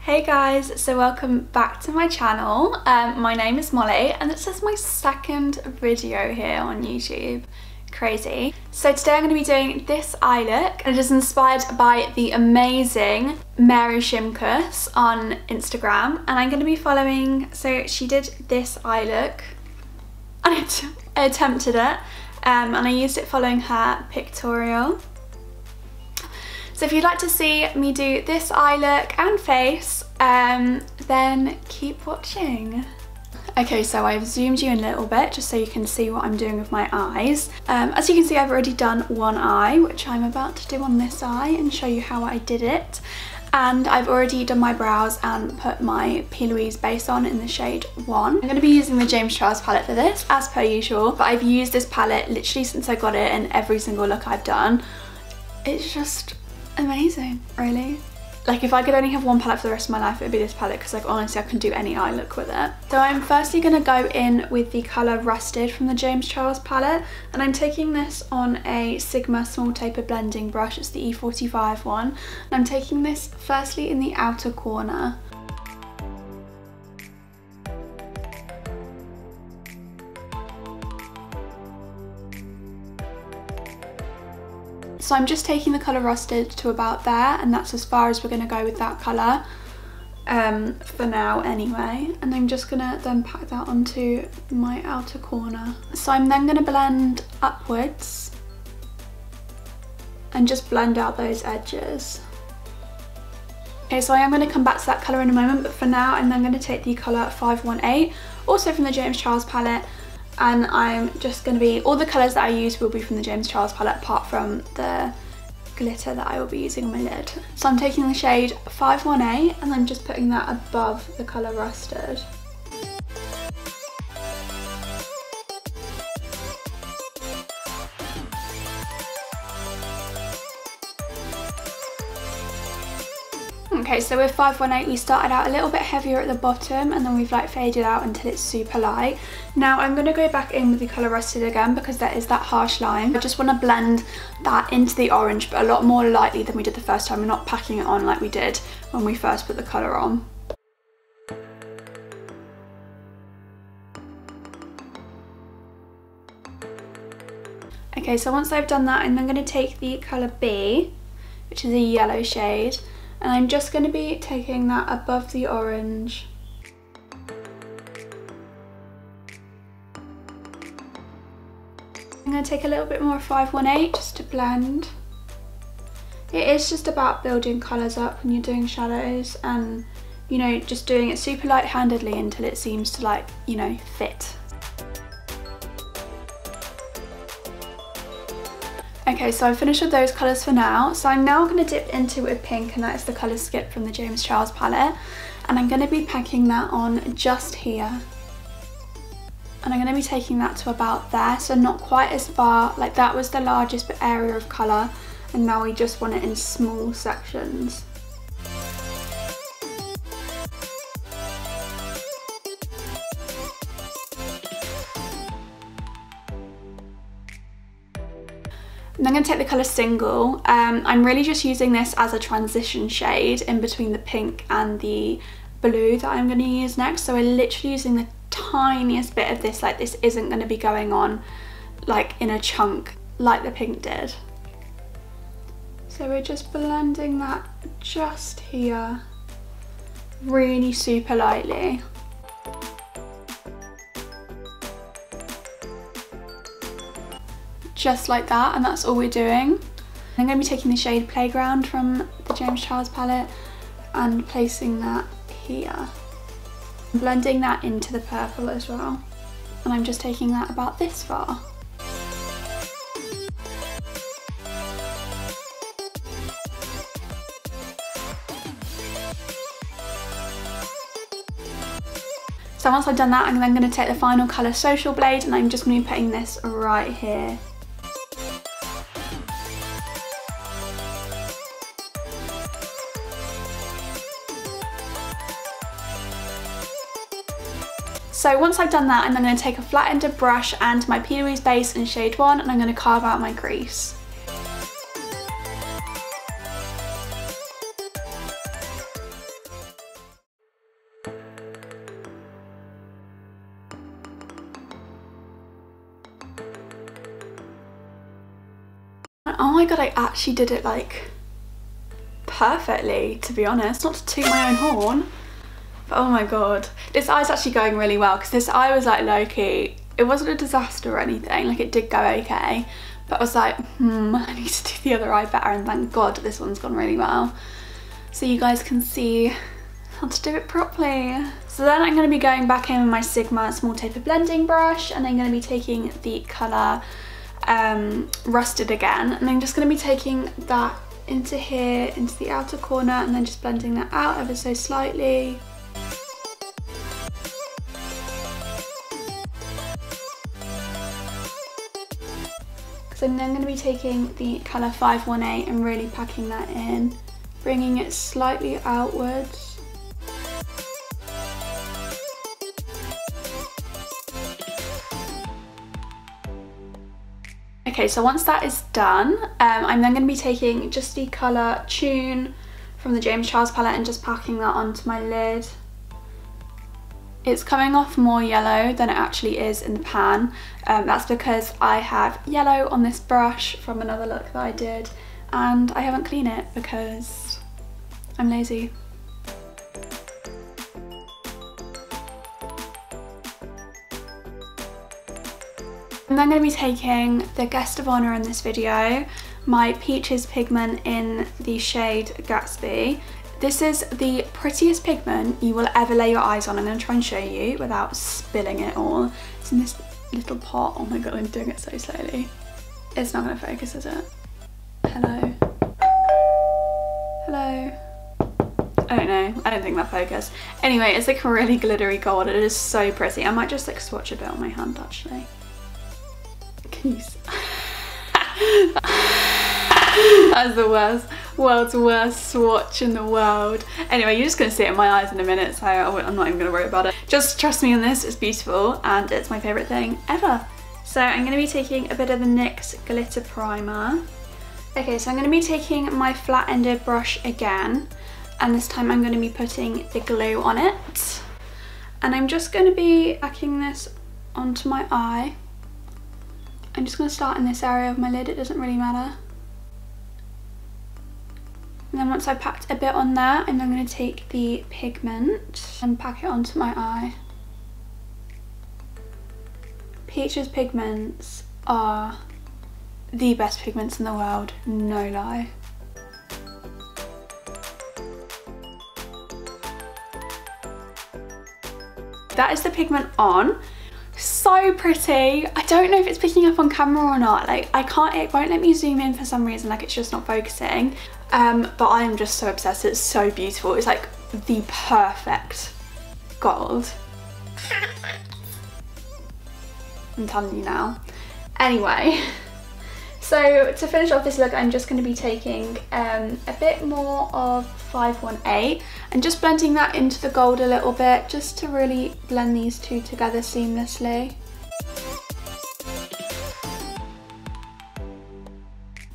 Hey guys, so welcome back to my channel. My name is Molly and this is my second video here on YouTube. Crazy. So today I'm going to be doing this eye look, and it is inspired by the amazing Mary Shimkus on Instagram, and I'm going to be following, so she did this eye look and I attempted it and I used it following her pictorial. So if you'd like to see me do this eye look and face, then keep watching. Okay, so I've zoomed you in a little bit just so you can see what I'm doing with my eyes. As you can see, I've already done one eye, which I'm about to do on this eye and show you how I did it. And I've already done my brows and put my P. Louise base on in the shade 1. I'm going to be using the James Charles palette for this, as per usual, but I've used this palette literally since I got it in every single look I've done. It's just amazing, really. Like, if I could only have one palette for the rest of my life, it would be this palette, because like honestly I can do any eye look with it. So I'm firstly going to go in with the colour Rusted from the James Charles palette, and I'm taking this on a Sigma small taper blending brush. It's the E45 one, and I'm taking this firstly in the outer corner. So I'm just taking the colour Rusted to about there, and that's as far as we're going to go with that colour for now anyway. And I'm just going to then pack that onto my outer corner. So I'm then going to blend upwards and just blend out those edges. Okay, so I am going to come back to that colour in a moment, but for now I'm then going to take the colour 518, also from the James Charles palette. And I'm just going to be, all the colours that I use will be from the James Charles palette apart from the glitter that I will be using on my lid. So I'm taking the shade 518 and I'm just putting that above the colour Rusted. Okay, so with 518 we started out a little bit heavier at the bottom, and then we've like faded out until it's super light. Now I'm going to go back in with the colour Rusted again because there is that harsh line. I just want to blend that into the orange, but a lot more lightly than we did the first time. We're not packing it on like we did when we first put the colour on. Okay, so once I've done that, I'm then going to take the colour B, which is a yellow shade, and I'm just going to be taking that above the orange. I'm going to take a little bit more 518 just to blend. It is just about building colours up when you're doing shadows, and you know, just doing it super light-handedly until it seems to, like, you know, fit. Okay, so I've finished with those colours for now. So I'm now going to dip into it with pink, and that is the colour Skip from the James Charles palette. And I'm going to be packing that on just here. And I'm going to be taking that to about there, so not quite as far. Like, that was the largest area of colour, and now we just want it in small sections. And I'm going to take the colour Single. I'm really just using this as a transition shade in between the pink and the blue that I'm going to use next. So we're literally using the tiniest bit of this. Like, this isn't going to be going on like in a chunk like the pink did. So we're just blending that just here, really super lightly. Just like that, and that's all we're doing. I'm going to be taking the shade Playground from the James Charles palette and placing that here. I'm blending that into the purple as well, and I'm just taking that about this far. So once I've done that, I'm then going to take the final colour Social Blade, and I'm just going to be putting this right here. So once I've done that, I'm then going to take a flat-ended brush and my P. Louise base in shade 1, and I'm going to carve out my crease. oh my god, I actually did it like perfectly, to be honest. Not to toot my own horn, but oh my god. This eye's actually going really well, because this eye was like low-key, it wasn't a disaster or anything, like it did go okay, but I was like, I need to do the other eye better, and thank god this one's gone really well. So you guys can see how to do it properly. So then I'm going to be going back in with my Sigma small taper blending brush, and I'm going to be taking the colour Rusted again, and I'm just going to be taking that into here, into the outer corner, and then just blending that out ever so slightly. So I'm then going to be taking the colour 518 and really packing that in, bringing it slightly outwards. Okay, so once that is done, I'm then going to be taking just the colour Tune from the James Charles palette and just packing that onto my lid. It's coming off more yellow than it actually is in the pan. That's because I have yellow on this brush from another look that I did, and I haven't cleaned it because I'm lazy. I'm then going to be taking the guest of honour in this video, my Peaches pigment in the shade Gatsby. This is the prettiest pigment you will ever lay your eyes on. I'm going to try and show you without spilling it all. It's in this little pot. Oh my god, I'm doing it so slowly. It's not going to focus, is it? Hello? Hello? I don't know. I don't think that focused. Anyway, it's like really glittery gold. It is so pretty. I might just like swatch a bit on my hand actually. Can you see? That's the world's worst swatch in the world. Anyway, you're just going to see it in my eyes in a minute, so I'm not even going to worry about it. Just trust me on this, it's beautiful and it's my favourite thing ever. So I'm going to be taking a bit of the NYX Glitter Primer. Okay, so I'm going to be taking my flat-ended brush again, and this time I'm going to be putting the glue on it. And I'm just going to be packing this onto my eye. I'm just going to start in this area of my lid, it doesn't really matter. And then once I've packed a bit on there, I'm then going to take the pigment and pack it onto my eye. Peaches pigments are the best pigments in the world, no lie. That is the pigment on. So pretty. I don't know if it's picking up on camera or not, like I can't, it won't let me zoom in for some reason, like it's just not focusing, but I'm just so obsessed. It's so beautiful. It's like the perfect gold. I'm telling you now. Anyway, so to finish off this look, I'm just going to be taking a bit more of 518 and just blending that into the gold a little bit, just to really blend these two together seamlessly.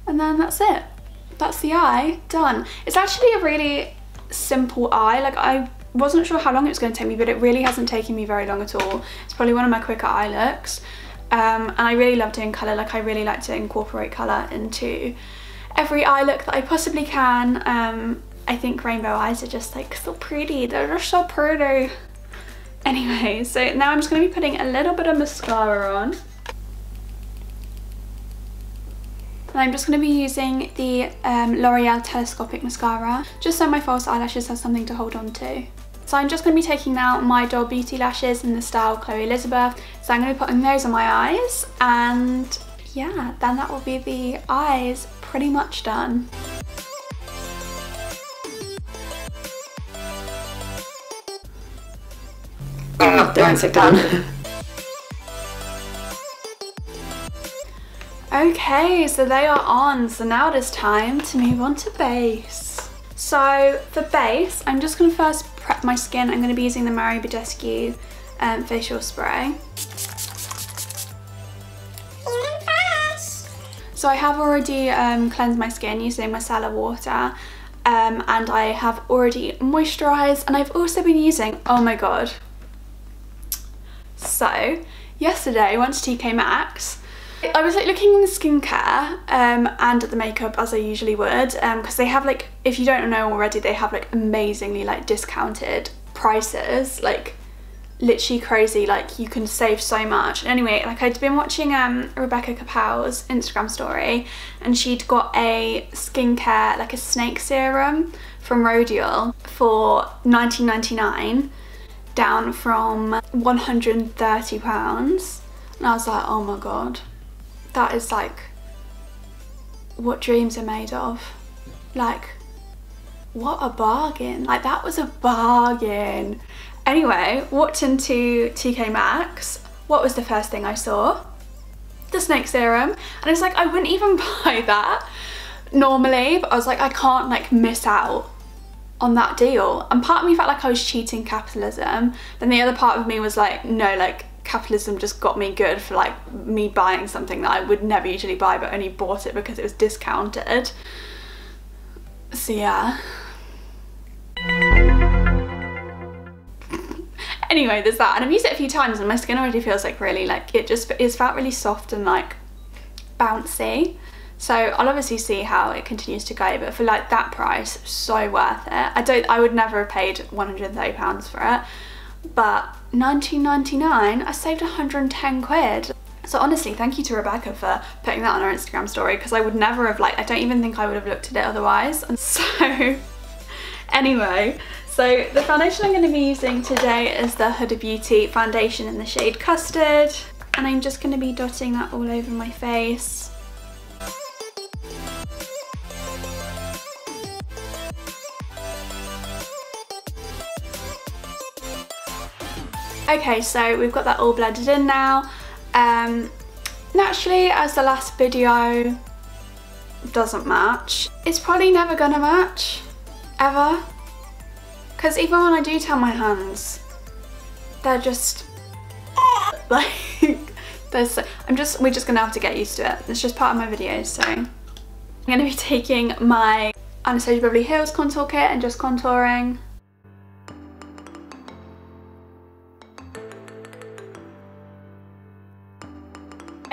And then that's it. That's the eye done. It's actually a really simple eye. Like I wasn't sure how long it was going to take me, but it really hasn't taken me very long at all. It's probably one of my quicker eye looks. And I really love doing colour. Like I really like to incorporate colour into every eye look that I possibly can. I think rainbow eyes are just like so pretty. They're just so pretty. Anyway, so now I'm just going to be putting a little bit of mascara on. And I'm just going to be using the L'Oreal Telescopic Mascara, just so my false eyelashes have something to hold on to. So I'm just going to be taking now my Doll Beauty lashes in the style Chloe Elizabeth. So I'm going to be putting those on my eyes, and yeah, then that will be the eyes pretty much done. Oh, don't sit down. Okay, so they are on. So now it is time to move on to base. So for base, I'm just going to first prep my skin. I'm going to be using the Mario Badescu facial spray. So I have already cleansed my skin using micellar water, and I have already moisturised, and I've also been using, oh my god. So yesterday, I went to TK Maxx I was like looking in the skincare and at the makeup as I usually would, because they have like, if you don't know already, they have like amazingly like discounted prices, like literally crazy, like you can save so much. Anyway, like I'd been watching Rebecca Kapow's Instagram story, and she'd got a skincare, like a snake serum from Rodial for £19.99 down from £130, and I was like, oh my god, that is like what dreams are made of. Like, what a bargain. Like, that was a bargain. Anyway, walked into TK Maxx. What was the first thing I saw? The snake serum. And it's like, I wouldn't even buy that normally, but I was like, I can't like miss out on that deal. And part of me felt like I was cheating capitalism. Then the other part of me was like, no, like capitalism just got me good for like me buying something that I would never usually buy, but only bought it because it was discounted. So yeah. Anyway, there's that, and I've used it a few times and my skin already feels like really like, it's felt really soft and like bouncy. So I'll obviously see how it continues to go, but for like that price, so worth it. I would never have paid £130 for it, but £19.99, I saved 110 quid. So honestly, thank you to Rebecca for putting that on her Instagram story, because I would never have, like, I don't even think I would have looked at it otherwise. And so anyway, so the foundation I'm going to be using today is the Huda Beauty foundation in the shade Custard, and I'm just going to be dotting that all over my face. Okay, so we've got that all blended in now. Naturally, as the last video doesn't match, it's probably never gonna match, ever. Because even when I do tan my hands, they're just like, we're just gonna have to get used to it. It's just part of my videos. So I'm gonna be taking my Anastasia Beverly Hills contour kit and just contouring.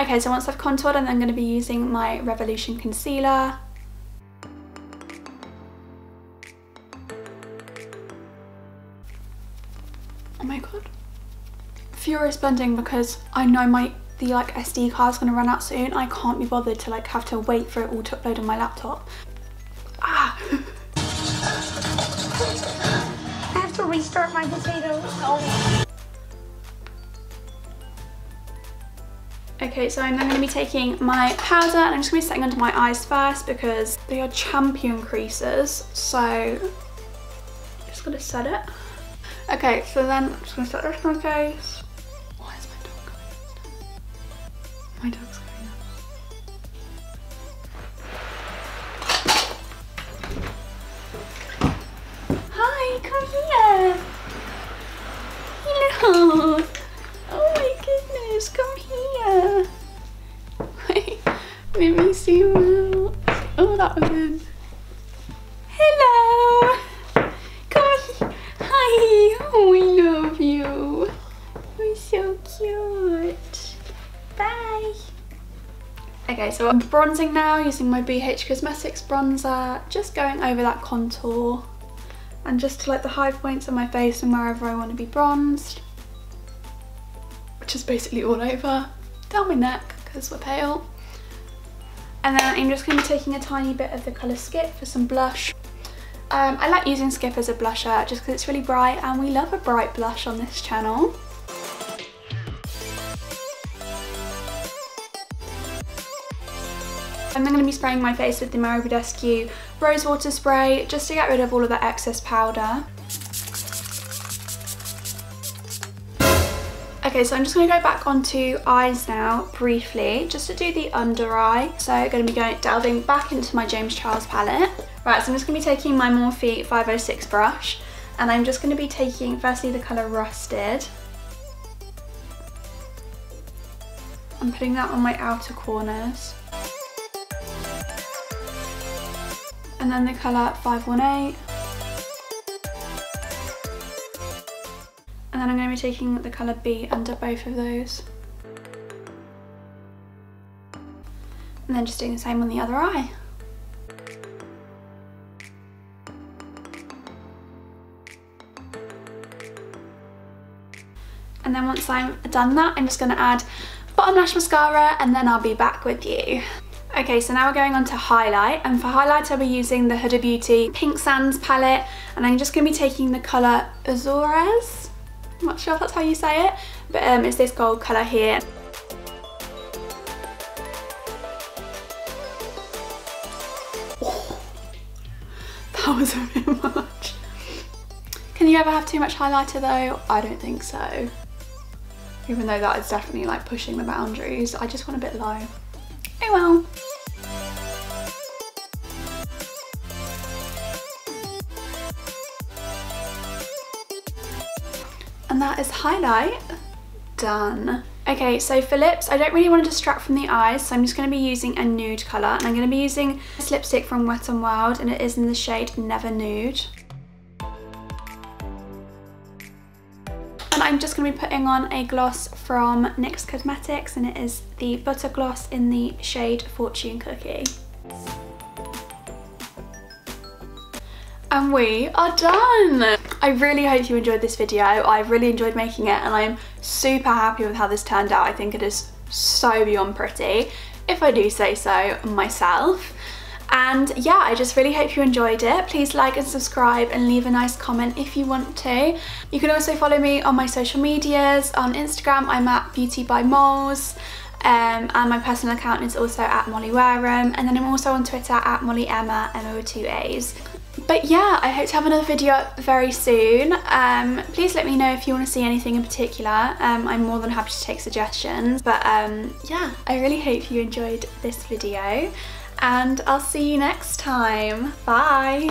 Okay, so once I've contoured, I'm then going to be using my Revolution concealer. Oh my god. Furious blending, because I know the like SD card is going to run out soon. I can't be bothered to like have to wait for it all to upload on my laptop. Ah! I have to restart my potatoes. Oh. Okay, so I'm then going to be taking my powder, and I'm just going to be setting under my eyes first because they are champion creases. So I'm just going to set it. Okay, so then I'm just going to set this on my face. Why is my dog going? My dog's going up. Hi, come here. Hello. Oh my goodness, come here. Wait, let me see you out. Oh, that was good. Hello. Come here. Hi. Oh, I love you. You're so cute. Bye. Okay, so I'm bronzing now using my BH Cosmetics bronzer. Just going over that contour and just to like the high points of my face and wherever I want to be bronzed. Which is basically all over, down my neck because we're pale. And then I'm just going to be taking a tiny bit of the colour Skip for some blush. I like using Skip as a blusher just because it's really bright, and we love a bright blush on this channel. I'm then going to be spraying my face with the Mario Badescu Rose Water Spray just to get rid of all of the excess powder. Okay, so I'm just going to go back onto eyes now briefly, just to do the under eye. So I'm going to be delving back into my James Charles palette. Right, so I'm just going to be taking my Morphe 506 brush, and I'm just going to be taking firstly the colour Rusted. I'm putting that on my outer corners. And then the colour 518. And then I'm going to be taking the colour B under both of those. And then just doing the same on the other eye. And then once I'm done that, I'm just going to add bottom lash mascara and then I'll be back with you. Okay, so now we're going on to highlight, and for highlight I'll be using the Huda Beauty Pink Sands palette, and I'm just going to be taking the colour Azores. I'm not sure if that's how you say it, but it's this gold colour here. Oh, that was a bit much. Can you ever have too much highlighter though? I don't think so. Even though that is definitely like pushing the boundaries, I just want a bit low. Oh well. And that is highlight done. Okay, so for lips, I don't really want to distract from the eyes, so I'm just going to be using a nude colour, and I'm going to be using this lipstick from Wet n Wild, and it is in the shade Never Nude. And I'm just going to be putting on a gloss from NYX Cosmetics, and it is the Butter Gloss in the shade Fortune Cookie. And we are done! I really hope you enjoyed this video. I really enjoyed making it, and I'm super happy with how this turned out. I think it is so beyond pretty, if I do say so myself. And yeah, I just really hope you enjoyed it. Please like and subscribe and leave a nice comment if you want to. You can also follow me on my social medias. On Instagram, I'm at Beauty by Moles. And my personal account is also at Molly Wareham. And then I'm also on Twitter at Molly Emma, Emma with 2 A's. But yeah, I hope to have another video up very soon. Please let me know if you want to see anything in particular. I'm more than happy to take suggestions. But yeah, I really hope you enjoyed this video, and I'll see you next time. Bye!